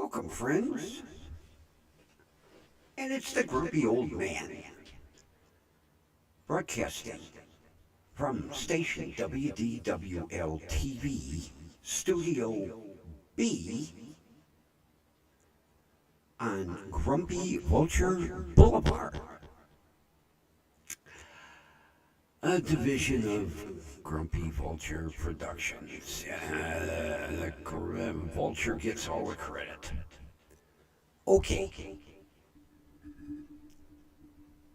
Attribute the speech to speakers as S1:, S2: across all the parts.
S1: Welcome, friends. And it's the grumpy old man, broadcasting from station WDWL TV, Studio B, on Grumpy Vulture Boulevard, a division of Grumpy Vulture Productions. The Vulture gets all the credit. Okay,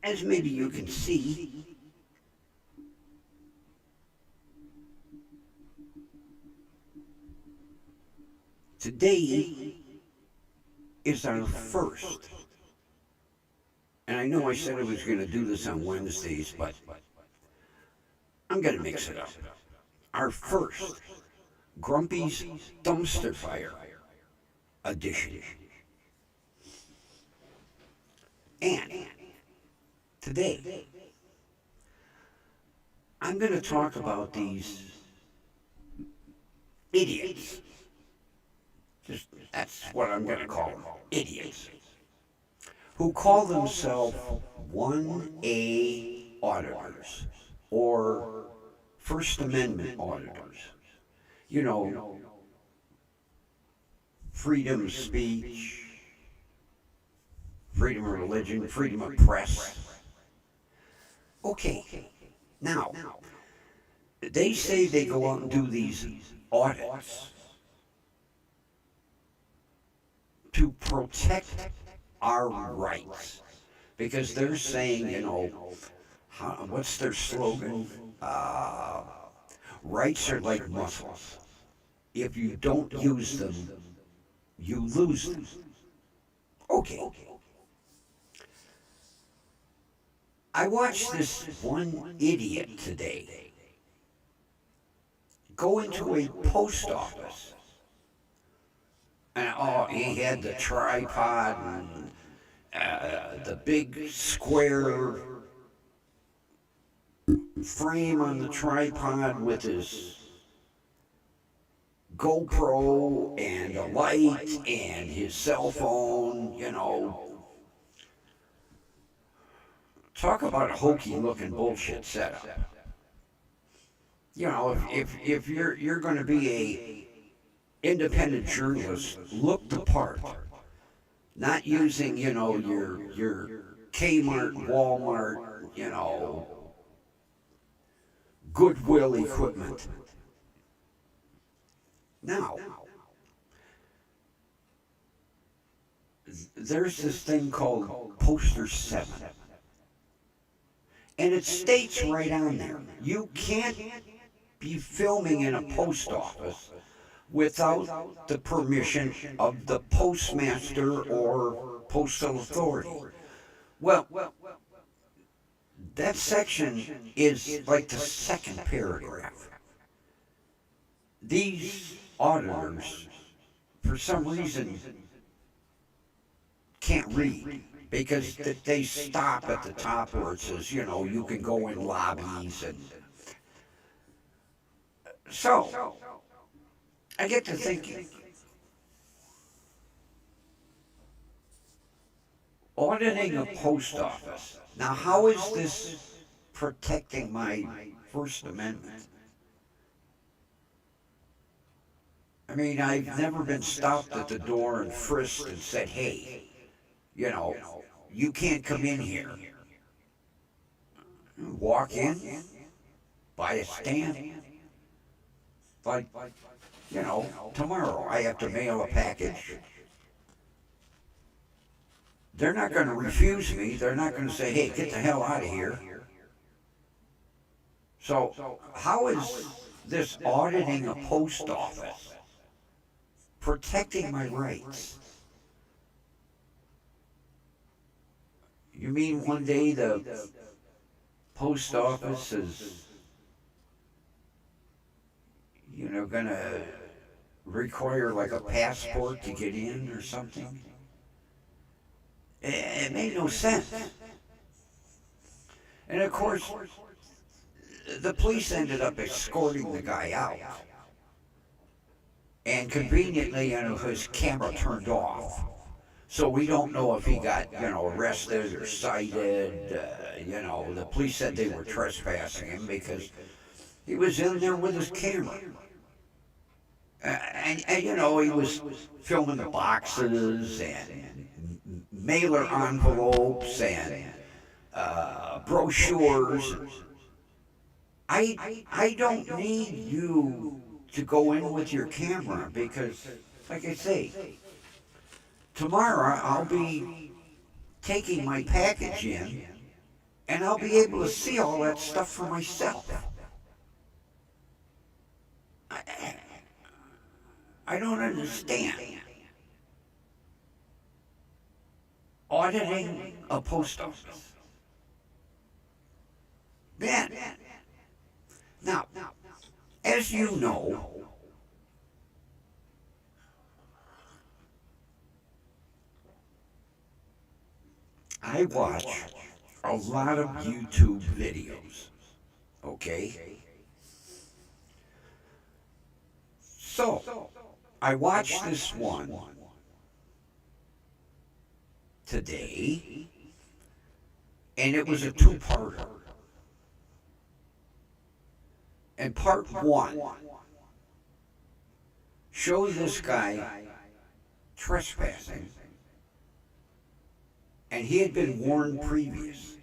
S1: as maybe you can see, today is our first, and I know I said I was going to do this on Wednesdays, but I'm going to mix it up. Our first Grumpy's Dumpster Fire edition. And today, I'm going to talk about these idiots. That's what I'm going to call them, idiots, who call themselves 1A auditors or First Amendment auditors. You know, freedom of speech, freedom of religion, freedom of press. Okay, now, they say they go out and do these audits to protect our rights. Because they're saying, what's their slogan? Rights are like muscles. If you don't use them, you lose them. Okay. I watched this one idiot today go into a post office. And he had the tripod and the big square frame on the tripod with his GoPro and a light and his cell phone, Talk about a hokey looking bullshit setup. If you're going to be a independent journalist, look the part. Not using, your Kmart, Walmart, Goodwill equipment. Now, there's this thing called Poster 7. And it states right on there, you can't be filming in a post office without the permission of the postmaster or postal authority. Well, that section is like the second paragraph. These auditors, for some reason, can't read because they stop at the top where it says, you can go in lobbies. And so, I get to thinking, auditing a post office. Now, how is this protecting my First Amendment? I mean, I've never been stopped at the door and frisked and said, hey, you can't come in here. Walk in, buy a stamp. Like, tomorrow I have to mail a package. They're not going to refuse me. They're not going to say, hey, get the hell out of here. So, how is this auditing a post office protecting my rights? You mean one day the post office is, going to require like a passport to get in or something? It made no sense. And of course, the police ended up escorting the guy out. And conveniently, his camera turned off. So we don't know if he got, arrested or cited. The police said they were trespassing him because he was in there with his camera. And he was filming the boxes and mailer envelopes and brochures. I don't need you to go in with your camera because, like I say, tomorrow I'll be taking my package in and I'll be able to see all that stuff for myself. I don't understand. Auditing a post office. Then, now, as you know, I watch a lot of YouTube videos, okay? So, I watched this one today, and it was a two-parter. And part one shows this guy trespassing, and he had been warned previous.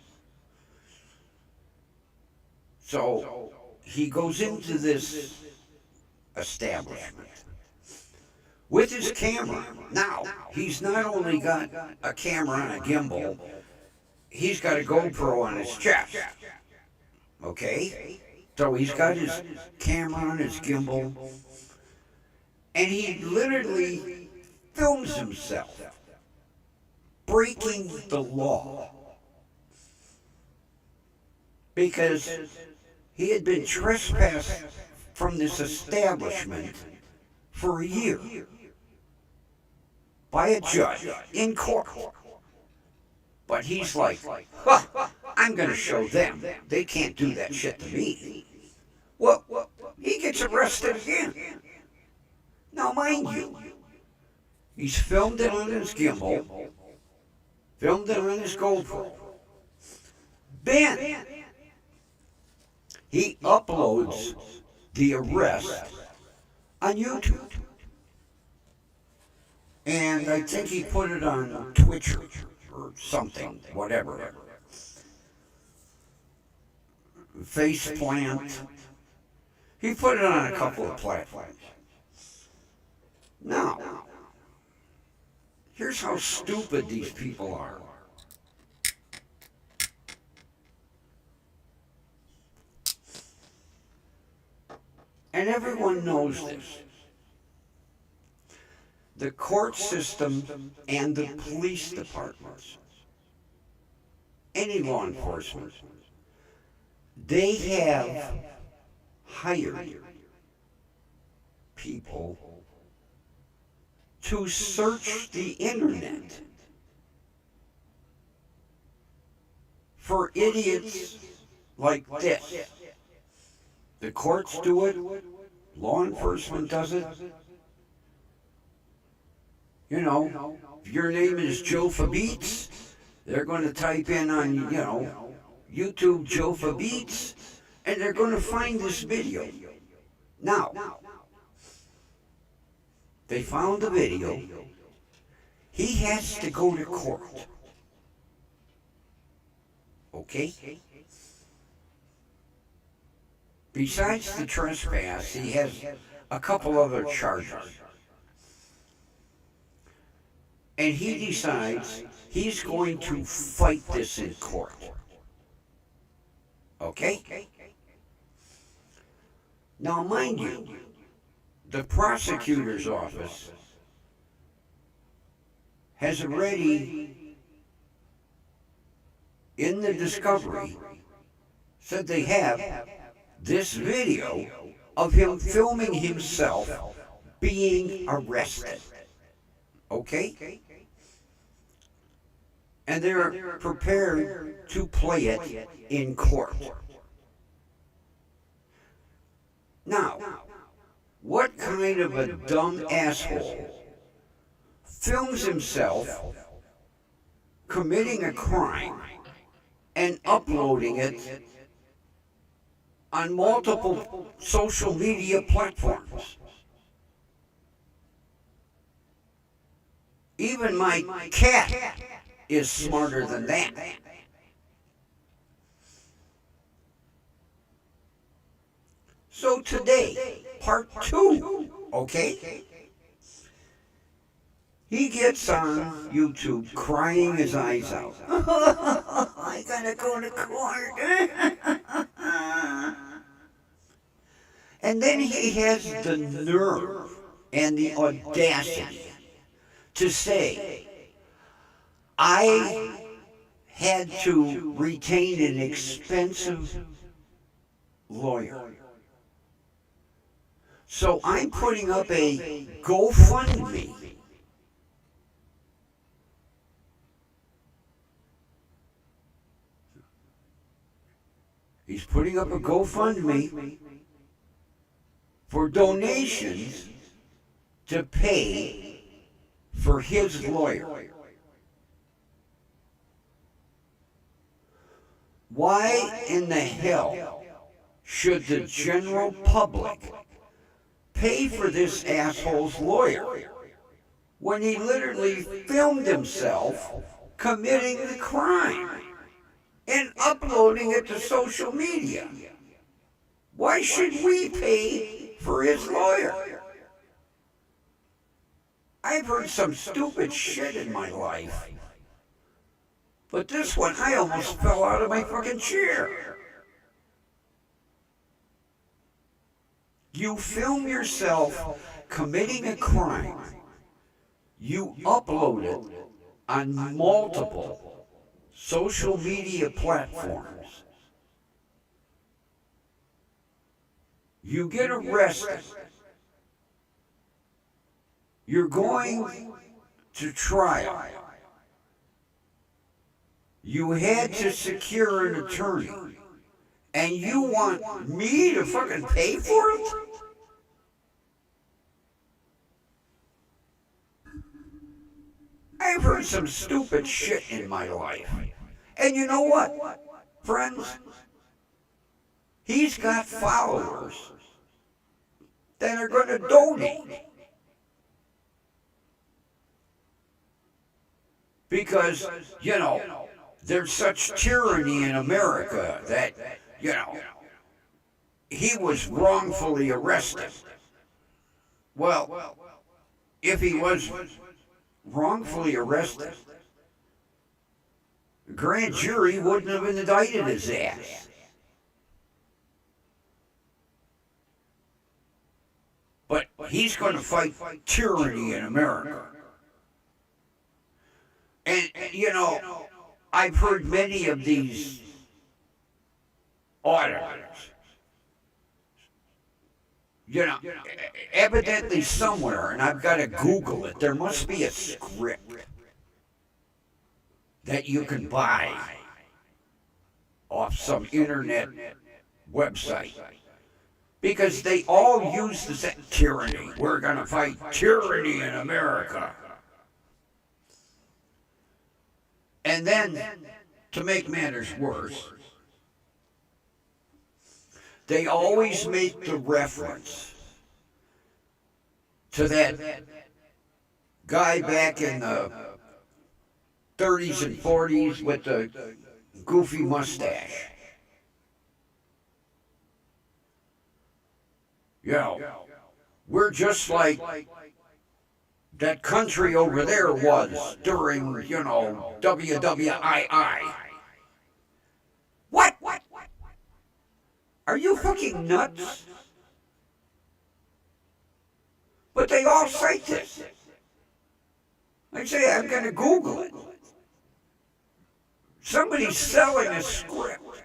S1: So he goes into this establishment with his camera. Now, he's not only got a camera and a gimbal, he's got a GoPro on his chest. Okay? So he's got his camera and his gimbal, and he literally films himself breaking the law because he had been trespassed from this establishment for a year by a judge in court. But he's like, I'm going to show them. They can't do that shit to me. Well, he gets arrested again. Now, mind you, he's filmed it on his gimbal, filmed it on his GoPro. Then, he uploads the arrest on YouTube. And I think he put it on Twitch or something, whatever. Faceplant. He put it on a couple of platforms. Now, here's how stupid these people are. And everyone knows this. The court system and the police departments, any law enforcement, they have hired people to search the internet for idiots like this. The courts do it, law enforcement does it. If your name is Joe Fabeats, they're going to type in on, YouTube Joe Fabeats, and they're going to find this video. Now, they found the video. He has to go to court. Okay? Besides the trespass, he has a couple other charges. And he decides he's going to fight this in court. Okay? Now, mind you, the prosecutor's office has already, in the discovery, said they have this video of him filming himself being arrested. Okay? And they're prepared to play it in court. Now, What kind of a dumb asshole films himself committing a crime and uploading it on multiple social media platforms? Even my cat is smarter than that. So today, part two, okay? He gets on YouTube crying his eyes out. I gotta go to court. And then he has the nerve and the audacity to say, I had to retain an expensive lawyer. So I'm putting up a GoFundMe. He's putting up a GoFundMe for donations to pay for his lawyer. Why in the hell should the general public pay for this asshole's lawyer when he literally filmed himself committing the crime and uploading it to social media? Why should we pay for his lawyer? I've heard some stupid shit in my life, but this one, I almost fell out of my fucking chair. You film yourself committing a crime, you upload it on multiple social media platforms, you get arrested, you're going to trial, you had to secure an attorney, and you want me to fucking pay for it? I've heard some stupid shit in my life. And you know what, friends? He's got followers that are going to donate. Because, there's such tyranny in America that, he was wrongfully arrested. Well, if he was wrongfully arrested, the grand jury wouldn't have indicted his ass. But he's going to fight tyranny in America. And, I've heard many of these auditors, evidently somewhere, and I've got to Google it, there must be a script that you can buy off some internet website. Because they all use the same tyranny. We're going to fight tyranny in America. And then, to make matters worse, they always make the reference to that guy back in the 30s and 40s with the goofy mustache. We're just like that country over there was during, WWII. What? Are you fucking nuts? But they all cite this. I say, I'm going to Google it. Somebody's selling a script.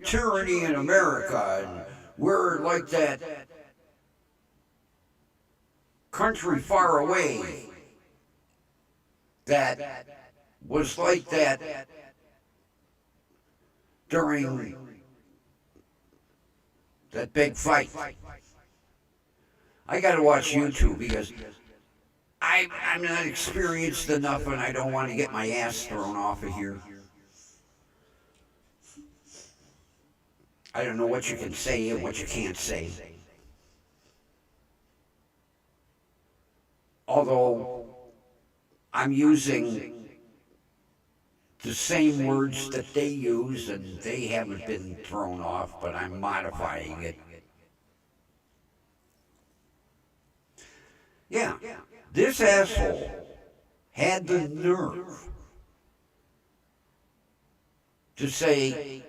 S1: Tyranny in America, and we're like that country far away that was like that during that big fight. I got to watch YouTube because I'm not experienced enough and I don't want to get my ass thrown off of here. I don't know what you can say and what you can't say. Although I'm using the same words that they use and they haven't been thrown off, but I'm modifying it. Yeah, this asshole had the nerve to say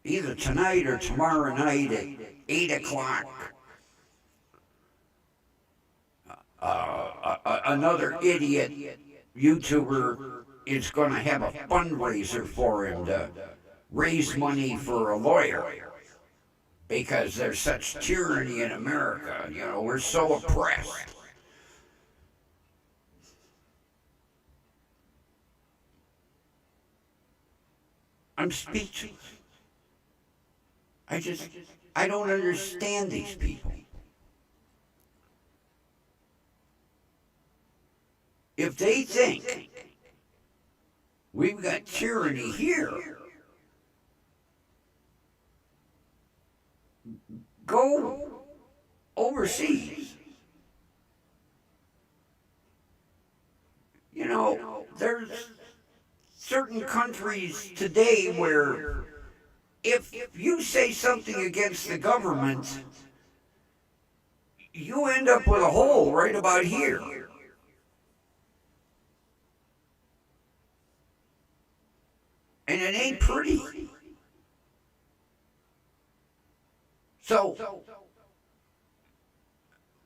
S1: either tonight or tomorrow night at 8 o'clock, another idiot YouTuber is going to have a fundraiser for him to raise money for a lawyer because there's such tyranny in America. You know, we're so oppressed. I'm speechless. I don't understand these people. If they think we've got tyranny here, go overseas. You know, there's certain countries today where if you say something against the government, you end up with a hole right about here. And it ain't pretty. So,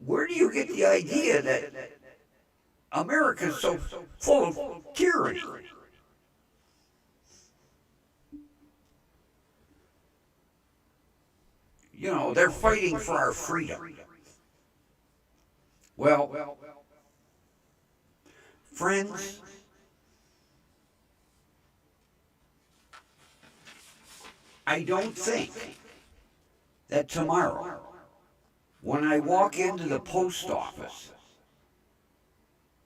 S1: where do you get the idea that America's so full of tyranny? You know, they're fighting for our freedom. Well, friends, I don't think that tomorrow, when I walk into the post office,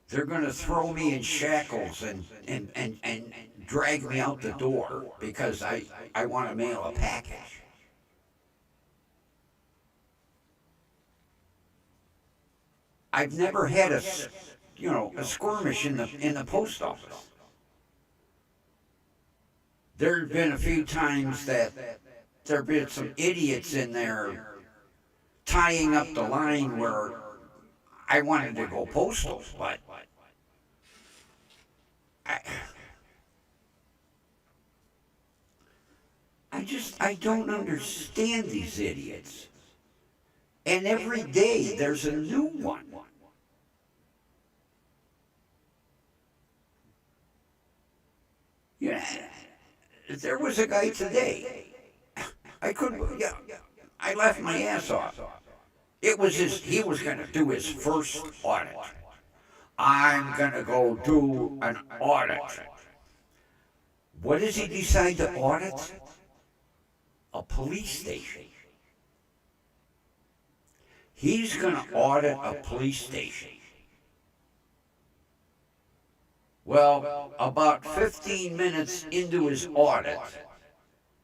S1: they're going to throw me in shackles and drag me out the door because I want to mail a package. I've never had a skirmish in the post office. There have been a few times that there have been some idiots in there tying up the line where I wanted to go postal, but I don't understand these idiots. And every day there's a new one. Yeah, there was a guy today. I laughed my ass off. He was going to do his first audit. I'm going to go do an audit. What does he decide to audit? A police station. He's going to audit a police station. Well, about 15 minutes into his audit,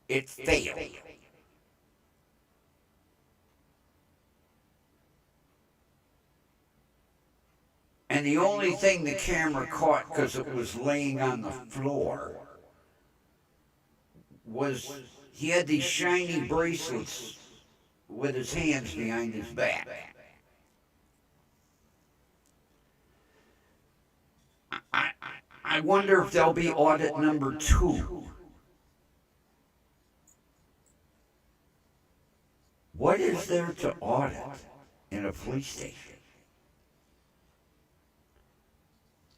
S1: it failed. And the only thing the camera caught, because it was laying on the floor, was he had these shiny bracelets with his hands behind his back. I wonder if there'll be audit number 2. What is there to audit in a police station?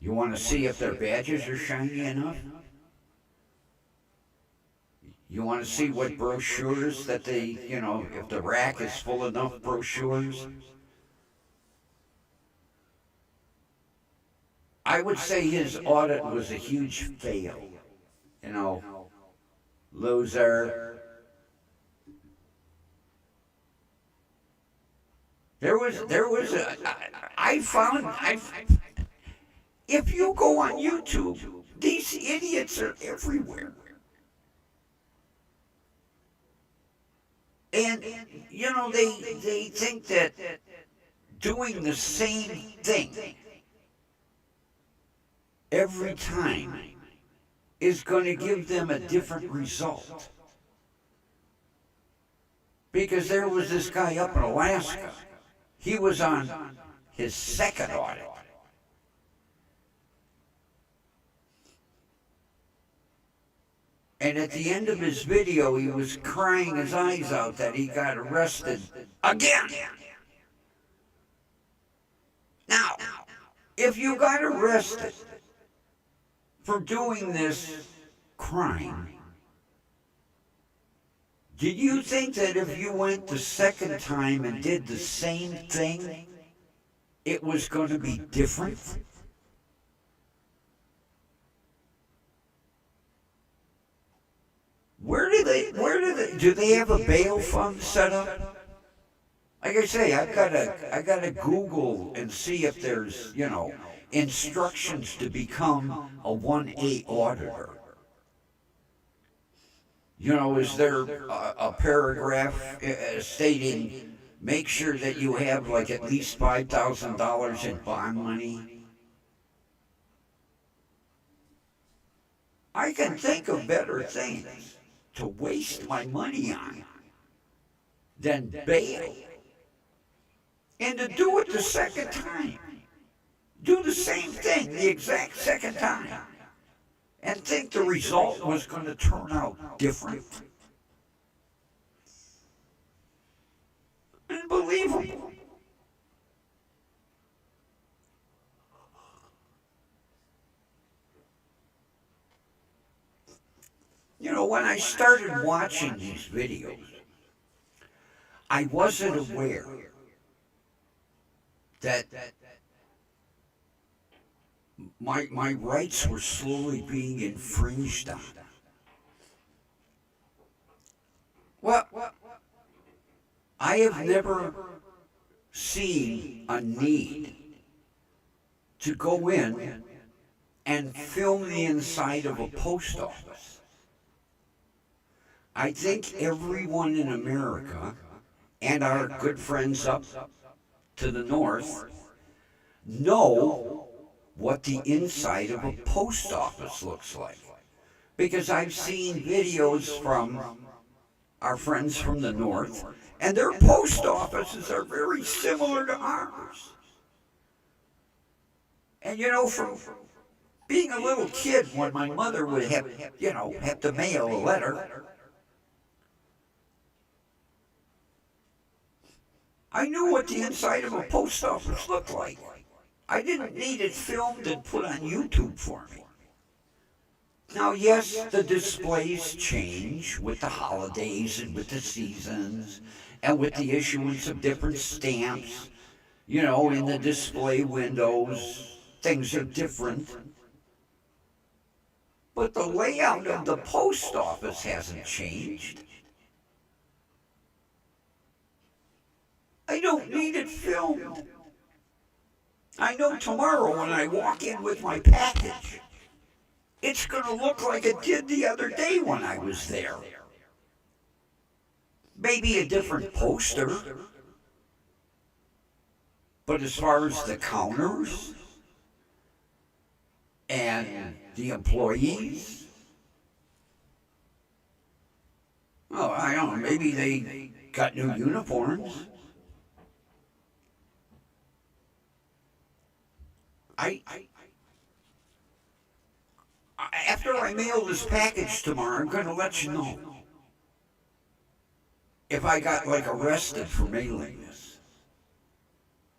S1: You want to see if their badges are shiny enough? You want to see what brochures that if the rack is full enough brochures? I would say his audit was a huge fail. Loser. I found, if you go on YouTube, these idiots are everywhere. And, they think that doing the same thing every time is going to give them a different result. Because there was this guy up in Alaska. He was on his second audit. And at the end of his video, he was crying his eyes out that he got arrested again. Now, if you got arrested for doing this crime, did you think that if you went the second time and did the same thing, it was going to be different? Do they have a bail fund set up? Like I say, I gotta Google and see if there's, instructions to become a 1A auditor. Is there a paragraph stating, make sure that you have like at least $5,000 in bond money? I can think of better things to waste my money on than bail. And to do it the second time. Do the same thing the exact second time. And think the result was going to turn out different. Unbelievable. When I started watching these videos, I wasn't aware that my rights were slowly being infringed on. Well, I have never seen a need to go in and film the inside of a post office. I think everyone in America and our good friends up to the north know what the inside of a post office looks like. Because I've seen videos from our friends from the north, and their post offices are very similar to ours. And from being a little kid, when my mother would have to mail a letter, I knew what the inside of a post office looked like. I didn't need it filmed and put on YouTube for me. Now, yes, the displays change with the holidays and with the seasons and with the issuance of different stamps. In the display windows, things are different. But the layout of the post office hasn't changed. I don't need it filmed. I know tomorrow when I walk in with my package, it's going to look like it did the other day when I was there. Maybe a different poster. But as far as the counters and the employees, I don't know, maybe they got new uniforms. After I mail this package tomorrow, I'm going to let you know if I got arrested for mailing this.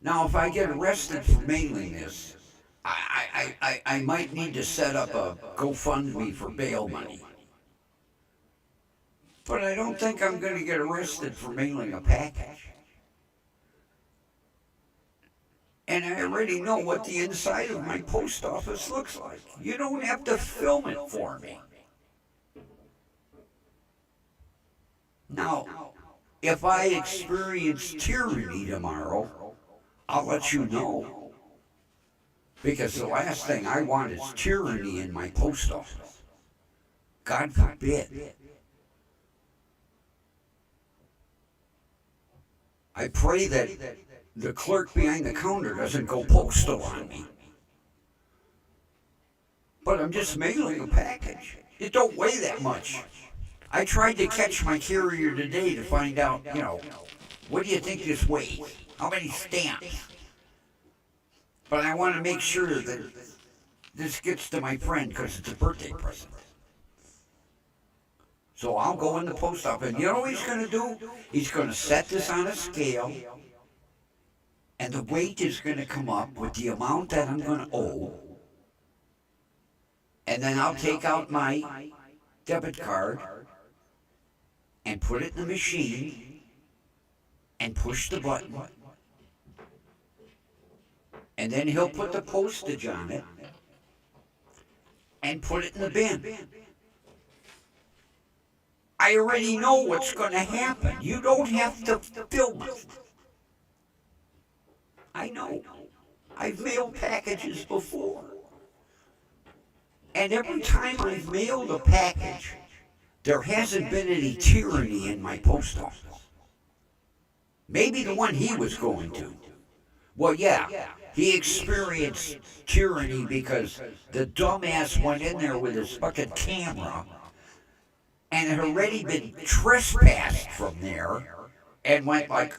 S1: Now, if I get arrested for mailing this, I might need to set up a GoFundMe for bail money. But I don't think I'm going to get arrested for mailing a package. And I already know what the inside of my post office looks like. You don't have to film it for me. Now, If I experience tyranny tomorrow, I'll let you know. Because the last thing I want is tyranny in my post office. God forbid. I pray that the clerk behind the counter doesn't go postal on me. But I'm just mailing a package. It don't weigh that much. I tried to catch my carrier today to find out, what do you think this weighs? How many stamps? But I want to make sure that this gets to my friend because it's a birthday present. So I'll go in the post office, and you know what he's going to do? He's going to set this on a scale, and the weight is going to come up with the amount that I'm going to owe, and then I'll take out my debit card and put it in the machine and push the button, and then he'll put the postage on it and put it in the bin. I already know what's going to happen. You don't have to film it. I know. I've mailed packages before. And every time I've mailed a package, there hasn't been any tyranny in my post office. Maybe the one he was going to. Well, yeah, he experienced tyranny because the dumbass went in there with his fucking camera and had already been trespassed from there and went like,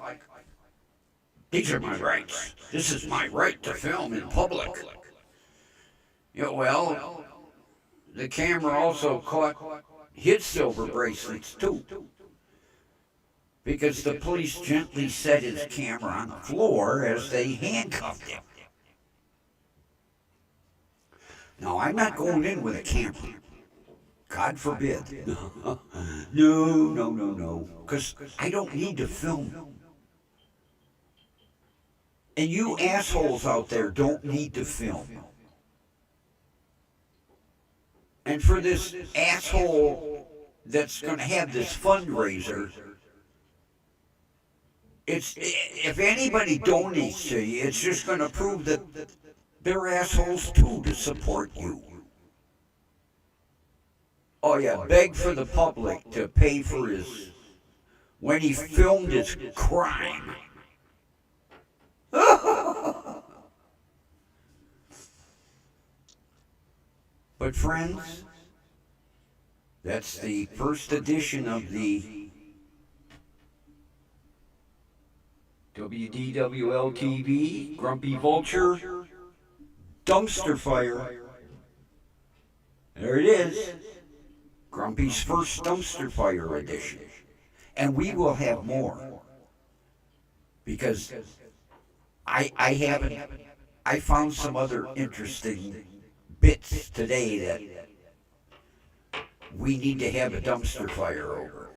S1: these are my rights. This is my right to film in public. Well, the camera also caught his silver bracelets too, because the police gently set his camera on the floor as they handcuffed him. Now, I'm not going in with a camera. God forbid. No. Because I don't need to film. And you assholes out there don't need to film. And for this asshole that's going to have this fundraiser, if anybody donates to you, it's just going to prove that they're assholes too to support you. Oh yeah, beg for the public to pay for when he filmed his crime. But friends, that's the first edition of the WDWL TV Grumpy Vulture Dumpster Fire. There it is. Grumpy's first dumpster fire edition. And we will have more. Because I found some other interesting bits today that we need to have a dumpster fire over.